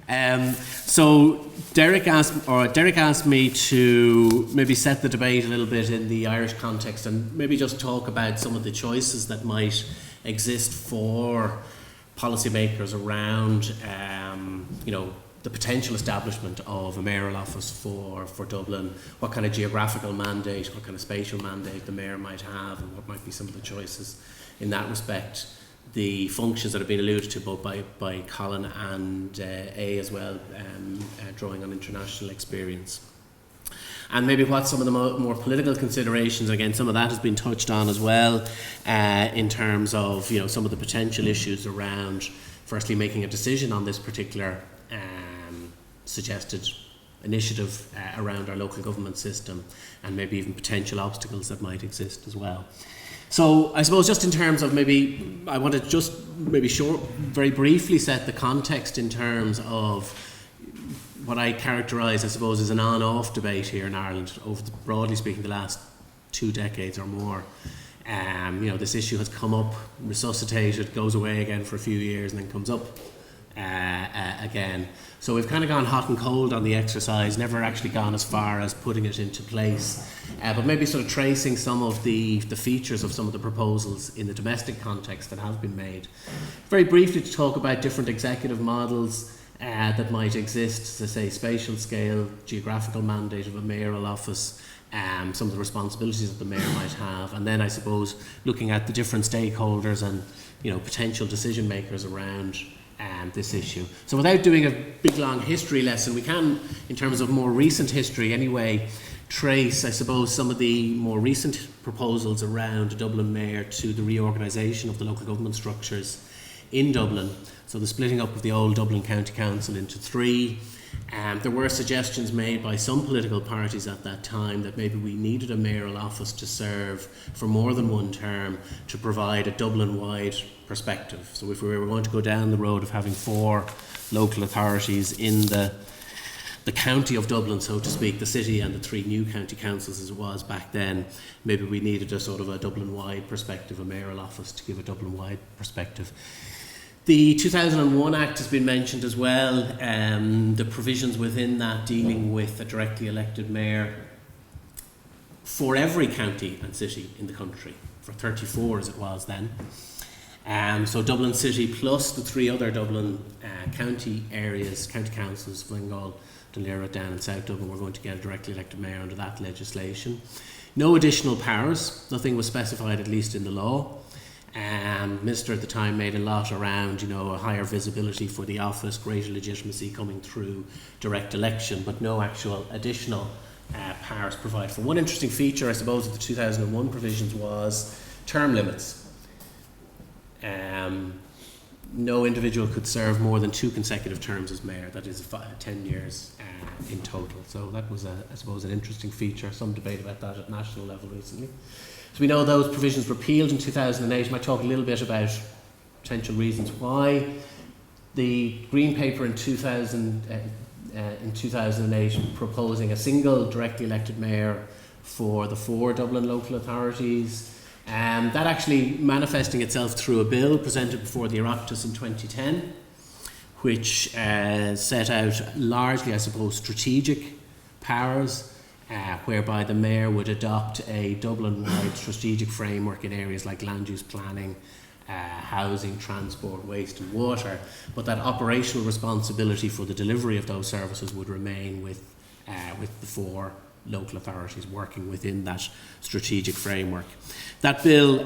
So Derek asked me to maybe set the debate a little bit in the Irish context and maybe just talk about some of the choices that might exist for policymakers around, the potential establishment of a mayoral office for Dublin, what kind of geographical mandate, what kind of spatial mandate the mayor might have, and what might be some of the choices in that respect. The functions that have been alluded to both by Colin and A as well, drawing on international experience. And maybe what some of the more political considerations, again, some of that has been touched on as well, in terms of some of the potential issues around, firstly, making a decision on this particular suggested initiative around our local government system, and maybe even potential obstacles that might exist as well. So I suppose just in terms of I want to just very briefly set the context in terms of what I characterise, I suppose, as an on-off debate here in Ireland over, broadly speaking, the last 2 decades or more. This issue has come up, resuscitated, goes away again for a few years, and then comes up again. So we've kind of gone hot and cold on the exercise, never actually gone as far as putting it into place, but maybe sort of tracing some of the features of some of the proposals in the domestic context that have been made. Very briefly to talk about different executive models that might exist, to say spatial scale, geographical mandate of a mayoral office, some of the responsibilities that the mayor might have, and then I suppose looking at the different stakeholders and potential decision makers around this issue. So without doing a big long history lesson, we can, in terms of more recent history anyway, trace, I suppose, some of the more recent proposals around a Dublin mayor to the reorganisation of the local government structures in Dublin. So the splitting up of the old Dublin County Council into 3. There were suggestions made by some political parties at that time that maybe we needed a mayoral office to serve for more than one term to provide a Dublin-wide perspective. So if we were going to go down the road of having 4 local authorities in the county of Dublin, so to speak, the city and the 3 new county councils as it was back then, maybe we needed a sort of a Dublin-wide perspective, a mayoral office to give a Dublin-wide perspective. The 2001 Act has been mentioned as well, the provisions within that dealing with a directly elected mayor for every county and city in the country, for 34 as it was then. So Dublin City plus the 3 other Dublin county areas, county councils, Fingal, Dunleera, Down and South Dublin, we're going to get a directly elected mayor under that legislation. No additional powers, nothing was specified at least in the law. Minister at the time made a lot around, a higher visibility for the office, greater legitimacy coming through direct election, but no actual additional powers provided for. One interesting feature, I suppose, of the 2001 provisions was term limits. No individual could serve more than 2 consecutive terms as mayor, that is 10 years in total. So that was, I suppose, an interesting feature, some debate about that at national level recently. So we know those provisions repealed in 2008. I might talk a little bit about potential reasons why. The Green Paper in 2008 proposing a single directly elected mayor for the 4 Dublin local authorities. That actually manifesting itself through a bill presented before the Oireachtas in 2010, which set out largely, I suppose, strategic powers, whereby the mayor would adopt a Dublin-wide strategic framework in areas like land use planning, housing, transport, waste and water, but that operational responsibility for the delivery of those services would remain with the 4 local authorities working within that strategic framework. That bill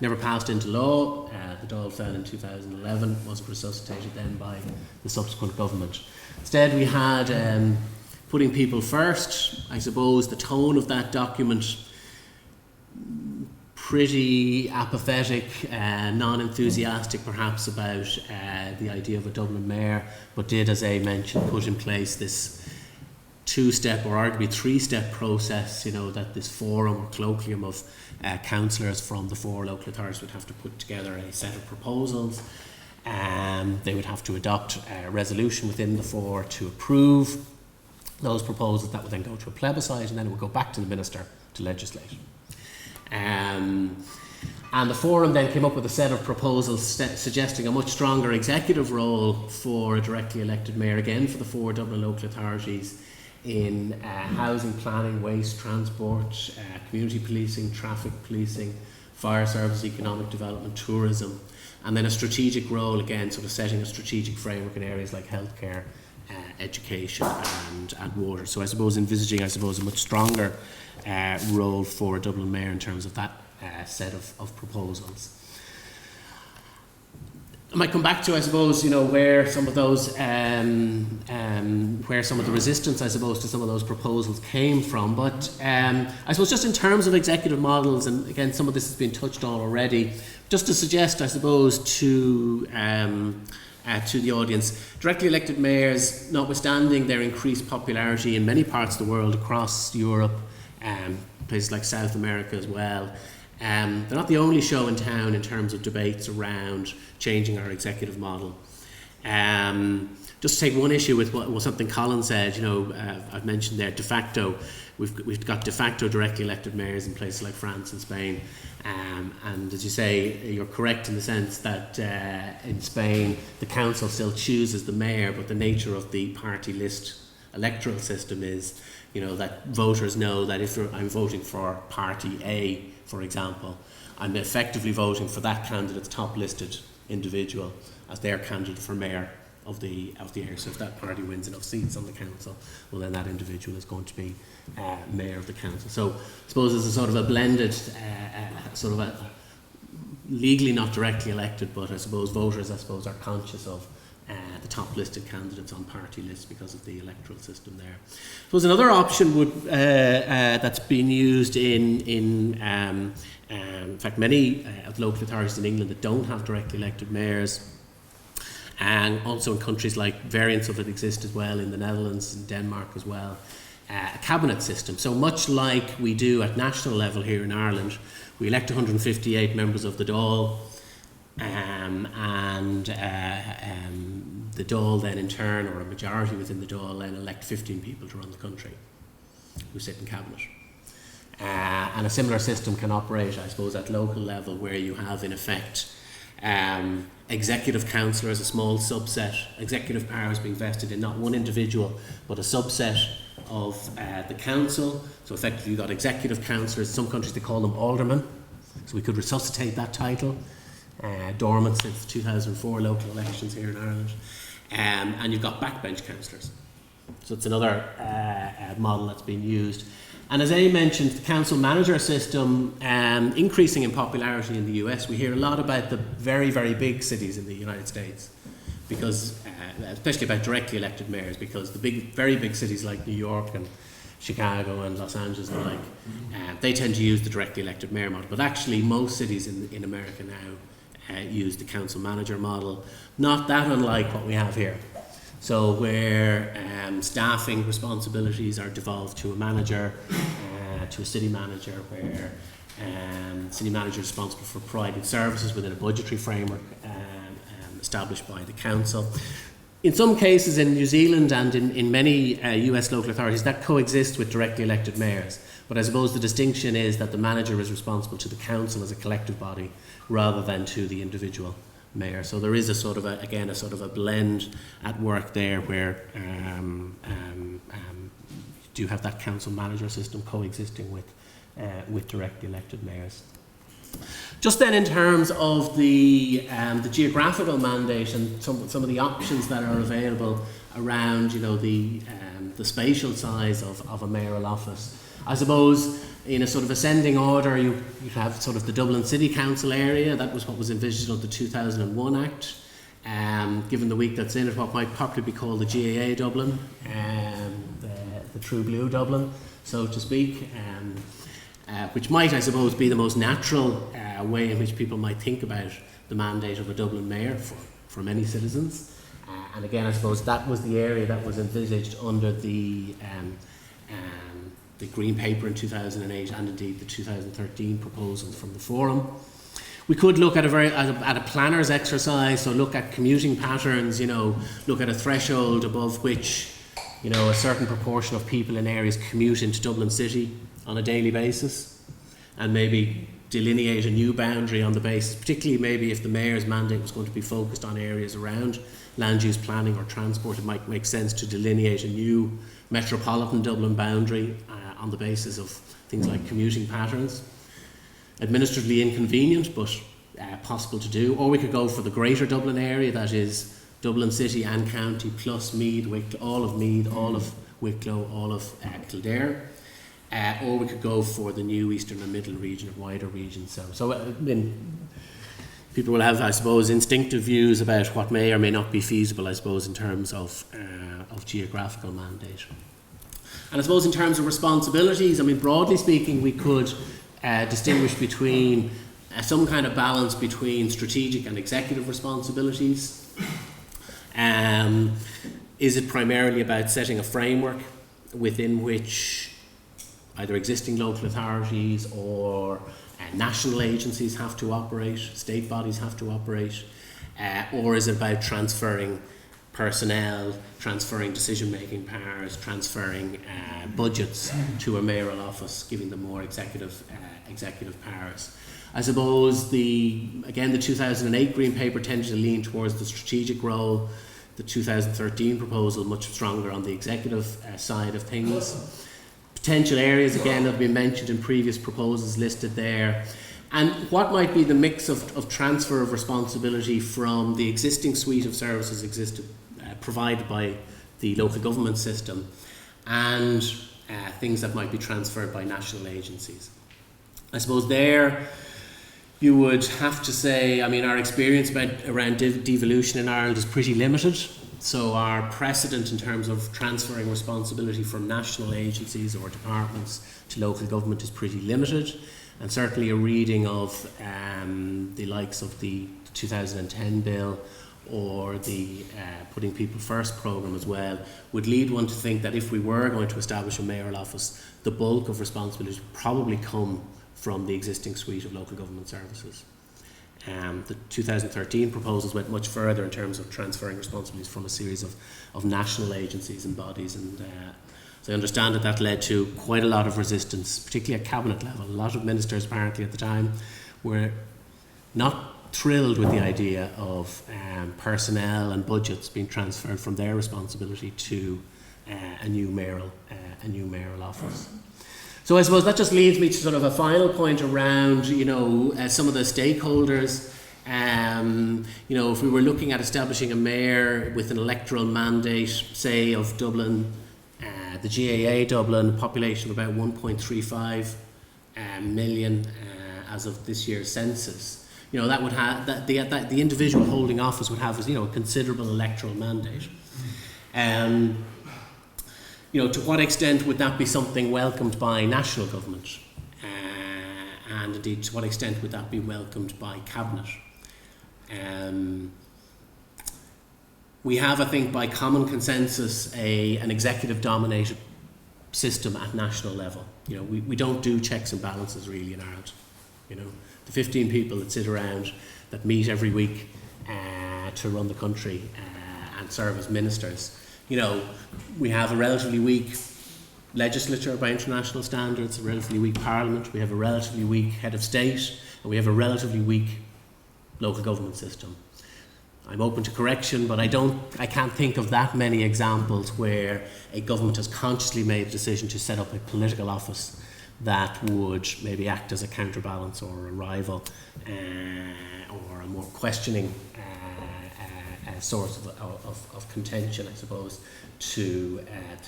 never passed into law. The Dáil fell in 2011, wasn't resuscitated then by the subsequent government. Instead we had putting people first. I suppose the tone of that document, pretty apathetic, non-enthusiastic perhaps about the idea of a Dublin mayor, but did, as I mentioned, put in place this 2-step or arguably 3-step process, that this forum or colloquium of councillors from the 4 local authorities would have to put together a set of proposals. They would have to adopt a resolution within the 4 to approve those proposals. That would then go to a plebiscite, and then it would go back to the minister to legislate. And And the forum then came up with a set of proposals suggesting a much stronger executive role for a directly elected mayor, again for the 4 Dublin local authorities, in housing planning, waste, transport, community policing, traffic policing, fire service, economic development, tourism, and then a strategic role, again, sort of setting a strategic framework in areas like healthcare, education and water. So I suppose envisaging, a much stronger role for a Dublin mayor in terms of that set of proposals. I might come back to, I suppose, where some of those, where some of the resistance, I suppose, to some of those proposals came from. But I suppose just in terms of executive models, and again, some of this has been touched on already, just to suggest, I suppose, to the audience, directly elected mayors, notwithstanding their increased popularity in many parts of the world, across Europe, places like South America as well, they're not the only show in town in terms of debates around changing our executive model. Just to take one issue with what something Colin said, I've mentioned there, de facto, we've got de facto directly elected mayors in places like France and Spain. And as you say, you're correct in the sense that in Spain, the council still chooses the mayor, but the nature of the party list electoral system is, that voters know that if I'm voting for party A, for example, I'm effectively voting for that candidate's top listed individual as their candidate for mayor of the area. So if that party wins enough seats on the council, well, then that individual is going to be mayor of the council. So I suppose it's a sort of a blended, sort of a legally not directly elected, but I suppose voters, are conscious of the top listed candidates on party lists because of the electoral system there. I suppose another option would that's been used in fact many of the local authorities in England that don't have directly elected mayors, and also in countries like variants of it exist as well in the Netherlands and Denmark as well, a cabinet system. So much like we do at national level here in Ireland, we elect 158 members of the Dáil, and the Dáil then in turn, or a majority within the Dáil, then elect 15 people to run the country who sit in cabinet. And a similar system can operate, I suppose, at local level, where you have in effect executive councillors, a small subset, executive powers being vested in not one individual but a subset of the council. So effectively you've got executive councillors. In some countries they call them aldermen, so we could resuscitate that title, dormant since 2004 local elections here in Ireland. And you've got backbench councillors. So it's another model that's been used. And as A mentioned, the council manager system increasing in popularity in the US. We hear a lot about the very, very big cities in the United States, because especially about directly elected mayors, because the very big cities like New York and Chicago and Los Angeles and the like, they tend to use the directly elected mayor model. But actually most cities in America now use the council manager model, not that unlike what we have here. So where staffing responsibilities are devolved to a manager, to a city manager, where city manager is responsible for providing services within a budgetary framework established by the council. In some cases in New Zealand and in many US local authorities, that coexists with directly elected mayors. But I suppose the distinction is that the manager is responsible to the council as a collective body rather than to the individual mayor. So there is a sort of a blend at work there, where you do have that council manager system coexisting with directly elected mayors. Just then, in terms of the geographical mandate and some of the options that are available around, the spatial size of a mayoral office, I suppose in a sort of ascending order, you have sort of the Dublin City Council area. That was what was envisaged of the 2001 Act. Given the week that's in it, what might popularly be called the GAA Dublin, the True Blue Dublin, so to speak, which might, I suppose, be the most natural way in which people might think about the mandate of a Dublin mayor for many citizens. And again, I suppose that was the area that was envisaged under the Green Paper in 2008 and indeed the 2013 proposal from the Forum. We could look at a planner's exercise, so look at commuting patterns, look at a threshold above which, a certain proportion of people in areas commute into Dublin City on a daily basis. and maybe delineate a new boundary on the basis, particularly maybe if the mayor's mandate was going to be focused on areas around land use planning or transport, it might make sense to delineate a new metropolitan Dublin boundary on the basis of things like commuting patterns. Administratively inconvenient, but possible to do. Or we could go for the greater Dublin area, that is Dublin City and County plus Meath, Wicklow, all of Meath, all of Wicklow, all of Kildare. Or we could go for the new Eastern and Middle region, a wider region. So I mean, people will have, I suppose, instinctive views about what may or may not be feasible, I suppose, in terms of geographical mandate. And I suppose in terms of responsibilities, I mean, broadly speaking, we could distinguish between some kind of balance between strategic and executive responsibilities. Is it primarily about setting a framework within which either existing local authorities or national agencies have to operate, state bodies have to operate, or is it about transferring personnel, transferring decision-making powers, transferring budgets to a mayoral office, giving them more executive powers? I suppose the 2008 Green Paper tended to lean towards the strategic role. The 2013 proposal much stronger on the executive side of things. Potential areas again have been mentioned in previous proposals listed there. And what might be the mix of transfer of responsibility from the existing suite of services provided by the local government system and things that might be transferred by national agencies. I suppose there you would have to say, I mean, our experience around devolution in Ireland is pretty limited. So our precedent in terms of transferring responsibility from national agencies or departments to local government is pretty limited. And certainly a reading of the likes of the 2010 bill or the Putting People First programme as well would lead one to think that if we were going to establish a mayoral office, the bulk of responsibilities would probably come from the existing suite of local government services. The 2013 proposals went much further in terms of transferring responsibilities from a series of national agencies and bodies, and so I understand that led to quite a lot of resistance, particularly at cabinet level. A lot of ministers apparently at the time were not thrilled with the idea of personnel and budgets being transferred from their responsibility to a new mayoral office. So I suppose that just leads me to sort of a final point around, some of the stakeholders. If we were looking at establishing a mayor with an electoral mandate, say of Dublin, the GAA Dublin, population of about 1.35 million as of this year's census, that would have that the individual holding office would have a considerable electoral mandate. To what extent would that be something welcomed by national government? And indeed, to what extent would that be welcomed by cabinet? We have, I think, by common consensus, an executive-dominated system at national level. We don't do checks and balances really in Ireland. The 15 people that sit around that meet every week to run the country and serve as ministers. We have a relatively weak legislature by international standards, a relatively weak parliament, we have a relatively weak head of state, and we have a relatively weak local government system. I'm open to correction, but I can't think of that many examples where a government has consciously made a decision to set up a political office that would maybe act as a counterbalance or a rival or a more questioning source of contention, I suppose, to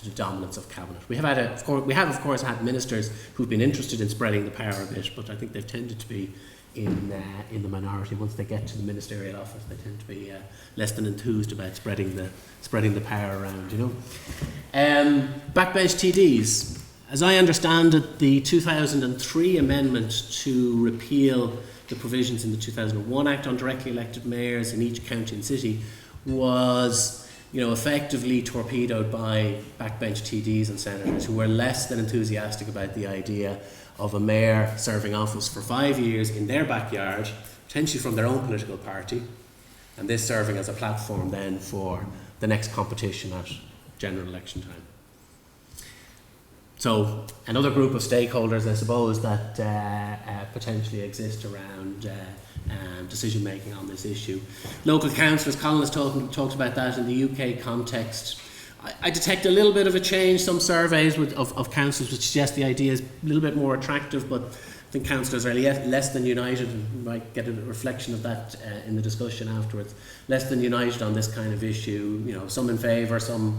the dominance of cabinet. We have of course had ministers who've been interested in spreading the power a bit, but I think they've tended to be in the minority. Once they get to the ministerial office, they tend to be less than enthused about spreading the power around. Backbench TDs. As I understand it, the 2003 amendment to repeal the provisions in the 2001 Act on directly elected mayors in each county and city was, effectively torpedoed by backbench TDs and senators who were less than enthusiastic about the idea of a mayor serving office for 5 years in their backyard, potentially from their own political party, and this serving as a platform then for the next competition at general election time. So another group of stakeholders, I suppose, that potentially exist around decision making on this issue. Local councillors, Colin has talked about that in the UK context. I detect a little bit of a change. Some surveys of councils which suggest the idea is a little bit more attractive, but I think councillors are less than united, and we might get a reflection of that in the discussion afterwards. Less than united on this kind of issue. You know, some in favour, some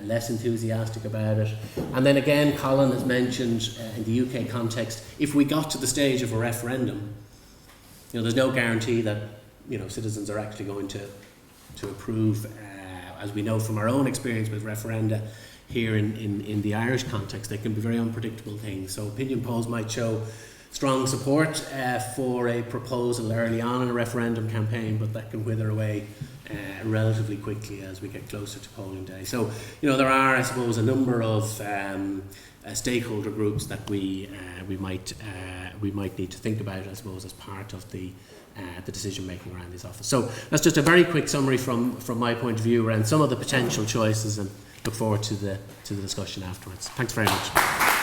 less enthusiastic about it. And then again, Colin has mentioned in the UK context, if we got to the stage of a referendum, you know, there's no guarantee that, you know, citizens are actually going to approve. As we know from our own experience with referenda here in the Irish context, they can be very unpredictable things. So opinion polls might show strong support for a proposal early on in a referendum campaign, but that can wither away relatively quickly as we get closer to polling day. So, you know, there are, I suppose, a number of stakeholder groups that we might need to think about, I suppose, as part of the decision making around this office. So that's just a very quick summary from my point of view around some of the potential choices, and look forward to the discussion afterwards. Thanks very much.